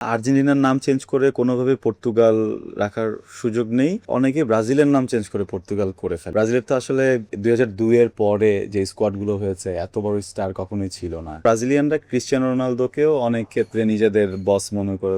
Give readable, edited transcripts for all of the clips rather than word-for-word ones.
আর্জেন্টিনার নাম চেঞ্জ করে কোনোভাবে পর্তুগাল রাখার সুযোগ নেই। অনেকে ব্রাজিলের নাম চেঞ্জ করে পর্তুগাল করে ফেলে। ব্রাজিলের তো আসলে 2002 এর পরে যে স্কোয়াড গুলো হয়েছে এত বড় স্টার কখনোই ছিল না। ব্রাজিলিয়ানরা ক্রিশ্চিয়ানো রোনালদোকেও অনেক ক্ষেত্রে নিজেদের বস মনে করে।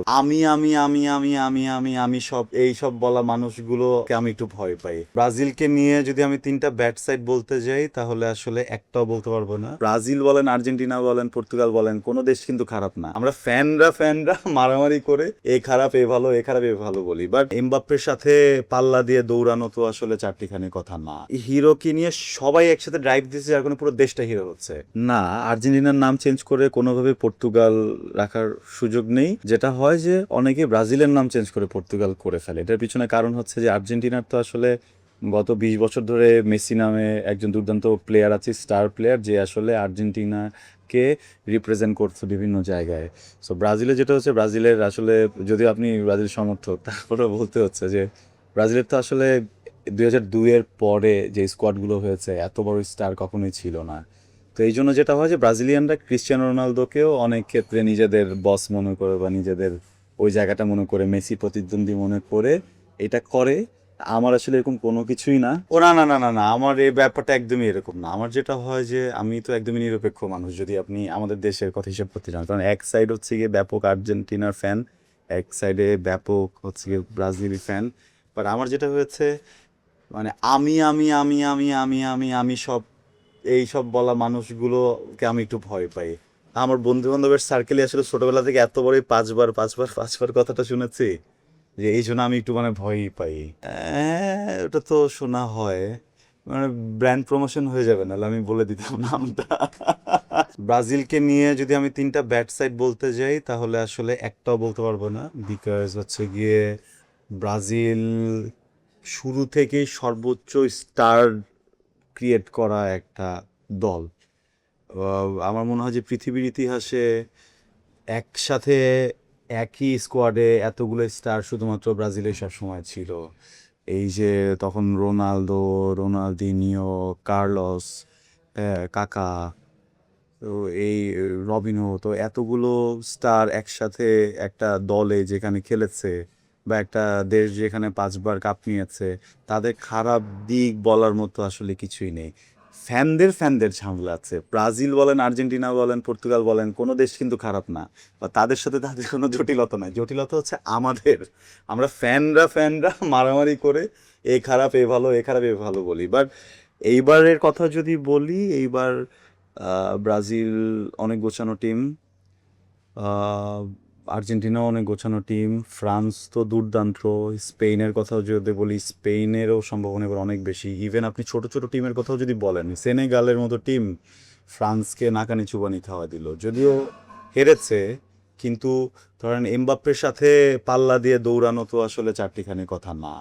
আমি সব এই সব বলা মানুষগুলোকে আমি একটু ভয় পাই। ব্রাজিলকে নিয়ে যদি আমি তিনটা ব্যাড সাইড বলতে যাই তাহলে আসলে একটাও বলতে পারবো না। ব্রাজিল বলেন, আর্জেন্টিনা বলেন, পর্তুগাল বলেন, কোনো দেশ কিন্তু খারাপ না। আমরা ফ্যানরা মারামারি করে এ খারাপ এ ভালো, এ খারাপ এ ভালো বলি, বাট এমবাপ্পের সাথে পাল্লা দিয়ে দৌড়ানো তো আসলে চারটিখানি কথা না। হিরোকে নিয়ে সবাই একসাথে ড্রাইভ দিচ্ছে, যার কোনো পুরো দেশটা হিরো হচ্ছে না। আর্জেন্টিনার নাম চেঞ্জ করে কোনোভাবে পর্তুগাল রাখার সুযোগ নেই। যেটা হয় যে অনেকে ব্রাজিলের নাম চেঞ্জ করে পর্তুগাল করে ফেলে। এটার পিছনে কারণ হচ্ছে যে আর্জেন্টিনার তো আসলে গত 20 বছর ধরে মেসি নামে একজন দুর্দান্ত প্লেয়ার আছে, স্টার প্লেয়ার, যে আসলে আর্জেন্টিনাকে রিপ্রেজেন্ট করছে বিভিন্ন জায়গায়। সো ব্রাজিলে যেটা হচ্ছে, ব্রাজিলের আসলে, যদিও আপনি ব্রাজিল সমর্থক, তারপরে বলতে হচ্ছে যে ব্রাজিলের তো আসলে 2002 এর পরে যে স্কোয়াডগুলো হয়েছে এত বড় স্টার কখনোই ছিল না। তো এই জন্য যেটা হয় যে ব্রাজিলিয়ানরা ক্রিশ্চিয়ানো রোনালদোকেও অনেক ক্ষেত্রে নিজেদের বস মনে করে বা নিজেদের ওই জায়গাটা মনে করে, মেসি প্রতিদ্বন্দ্বী মনে করে এটা করে। আমার আসলে এরকম কোনো কিছুই না। ও না না না না না, আমার এই ব্যাপারটা একদমই এরকম না। আমার যেটা হয় যে আমি তো একদমই নিরপেক্ষ মানুষ, যদি আপনি আমাদের দেশের কথা হিসেব করতে চান। কারণ এক সাইড হচ্ছে গিয়ে ব্যাপক আর্জেন্টিনার ফ্যান, এক সাইডে ব্যাপক হচ্ছে গিয়ে ব্রাজিল ফ্যান। বাট আমার যেটা হয়েছে, মানে আমি সব এই সব বলা মানুষগুলোকে আমি একটু ভয় পাই। আমার বন্ধু বান্ধবের সার্কেলে আসলে ছোটবেলা থেকে এত বড় পাঁচবার কথাটা শুনেছি যে এই জন্য আমি একটু মানে ভয়ই পাই। ওটা তো শোনা হয়, মানে ব্র্যান্ড প্রমোশন হয়ে যাবে, নাহলে আমি বলে দিতাম নামটা। ব্রাজিলকে নিয়ে যদি আমি তিনটা ব্যাড সাইড বলতে যাই তাহলে আসলে একটাও বলতে পারবো না। বিকজ হচ্ছে গিয়ে ব্রাজিল শুরু থেকেই সর্বোচ্চ স্টার ক্রিয়েট করা একটা দল। আমার মনে হয় যে পৃথিবীর ইতিহাসে একসাথে একই স্কোয়াডে এতগুলো স্টার শুধুমাত্র ব্রাজিলের সব সময় ছিল। এই যে তখন রোনালদো, রোনালদিনিও, কার্লোস, কাকা, তো এই রবিনহো, তো এতগুলো স্টার একসাথে একটা দলে যেখানে খেলেছে, বা একটা দেশ যেখানে 5বার কাপ নিয়েছে, তাদের খারাপ দিক বলার মতো আসলে কিছুই নেই। ফ্যানদের ঝামেলা আছে। ব্রাজিল বলেন, আর্জেন্টিনা বলেন, পর্তুগাল বলেন, কোনো দেশ কিন্তু খারাপ না, বা তাদের সাথে তাদের কোনো জটিলতা নাই। জটিলতা হচ্ছে আমাদের। আমরা ফ্যানরা মারামারি করে এ খারাপ এ ভালো, এ খারাপ এ ভালো বলি। বাট এইবারের কথা যদি বলি, এইবার ব্রাজিল অনেক গোছানো টিম, আর্জেন্টিনাও অনেক গোছানো টিম, ফ্রান্স তো দুর্দান্ত। স্পেনের কথাও যদি বলি, স্পেনেরও সম্ভাবনা এবার অনেক বেশি। ইভেন আপনি ছোট ছোট টিমের কথাও যদি বলেন, সেনেগালের মতো টিম ফ্রান্সকে নাকানি চুবানি খাওয়া দিল, যদিও হেরেছে। কিন্তু ধরেন এমবাপ্পের সাথে পাল্লা দিয়ে দৌড়ানো তো আসলে চারটিখানি কথা না।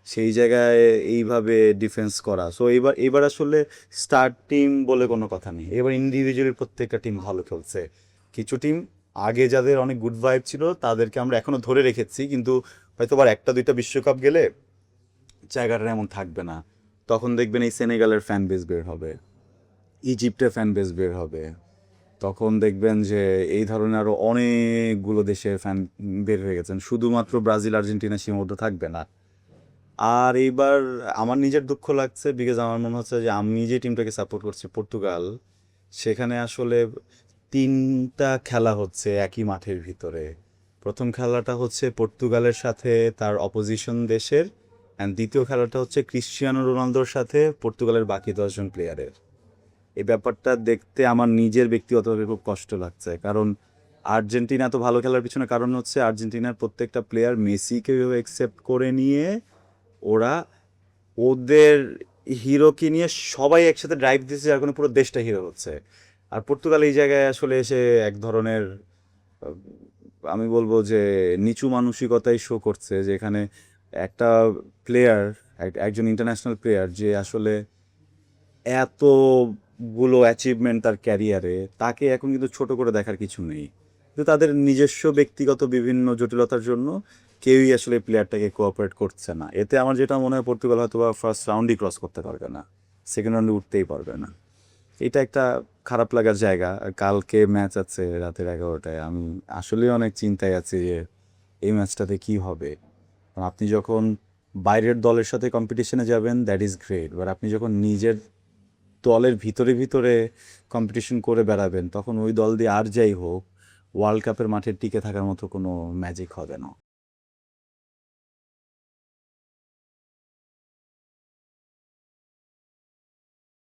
সেই জায়গায় এইভাবে ডিফেন্স করা, সো এবার আসলে স্টার টিম বলে কোনো কথা নেই। এবার ইন্ডিভিজুয়ালি প্রত্যেকটা টিম ভালো খেলছে। কিছু টিম আগে যাদের অনেক গুড ভাইব ছিল তাদেরকে আমরা এখনো ধরে রেখেছি, কিন্তু হয়তো আবার একটা দুইটা বিশ্বকাপ গেলে জায়গাটা এমন থাকবে না। তখন দেখবেন এই সেনেগালের ফ্যান বেস বের হবে, ইজিপ্টের ফ্যান বেস বের হবে। তখন দেখবেন যে এই ধরনের আরো অনেকগুলো দেশের ফ্যান বের হয়ে গেছেন, শুধুমাত্র ব্রাজিল আর্জেন্টিনা সীমাবদ্ধ থাকবে না। আর এইবার আমার নিজের দুঃখ লাগছে, বিকজ আমার মনে হচ্ছে যে আমি যে টিমটাকে সাপোর্ট করছি, পর্তুগাল, সেখানে আসলে তিনটা খেলা হচ্ছে একই মাঠের ভিতরে। প্রথম খেলাটা হচ্ছে পর্তুগালের সাথে তার অপোজিশন দেশের, অ্যান্ড দ্বিতীয় খেলাটা হচ্ছে ক্রিশ্চিয়ানো রোনালদোর সাথে পর্তুগালের বাকি 10জন প্লেয়ারের। এই ব্যাপারটা দেখতে আমার নিজের ব্যক্তিগতভাবে খুব কষ্ট লাগছে। কারণ আর্জেন্টিনা তো ভালো খেলার পিছনে কারণ হচ্ছে আর্জেন্টিনার প্রত্যেকটা প্লেয়ার মেসিকে একসেপ্ট করে নিয়ে ওরা ওদের হিরোকে নিয়ে সবাই একসাথে ড্রাইভ দিচ্ছে, যার কোনো পুরো দেশটা হিরো হচ্ছে। আর পর্তুগাল এই জায়গায় আসলে এসে এক ধরনের, আহ, আমি বলবো যে নিচু মানসিকতাই শো করছে, যেখানে একটা প্লেয়ার, একজন ইন্টারন্যাশনাল প্লেয়ার যে আসলে এতগুলো অ্যাচিভমেন্ট তার ক্যারিয়ারে, তাকে এখন কিন্তু ছোট করে দেখার কিছু নেই। কিন্তু তাদের নিজস্ব ব্যক্তিগত বিভিন্ন জটিলতার জন্য কেউই আসলে প্লেয়ারটাকে কোঅপারেট করছে না। এতে আমার যেটা মনে হয়, পর্তুগাল হয়তো বা ফার্স্ট রাউন্ডই ক্রস করতে পারবে না, সেকেন্ড রাউন্ডে উঠতেই পারবে না। এটা একটা খারাপ লাগার জায়গা। আর কালকে ম্যাচ আছে রাতের 11টায়। আমি আসলেই অনেক চিন্তায় আছি যে এই ম্যাচটাতে কি হবে। কারণ আপনি যখন বাইরের দলের সাথে কম্পিটিশনে যাবেন দ্যাট ইজ গ্রেট, বাট আপনি যখন নিজের দলের ভিতরে ভিতরে কম্পিটিশন করে বেড়াবেন তখন ওই দল দিয়ে আর যাই হোক ওয়ার্ল্ড কাপের মাঠে টিকে থাকার মতো কোনো ম্যাজিক হবে না।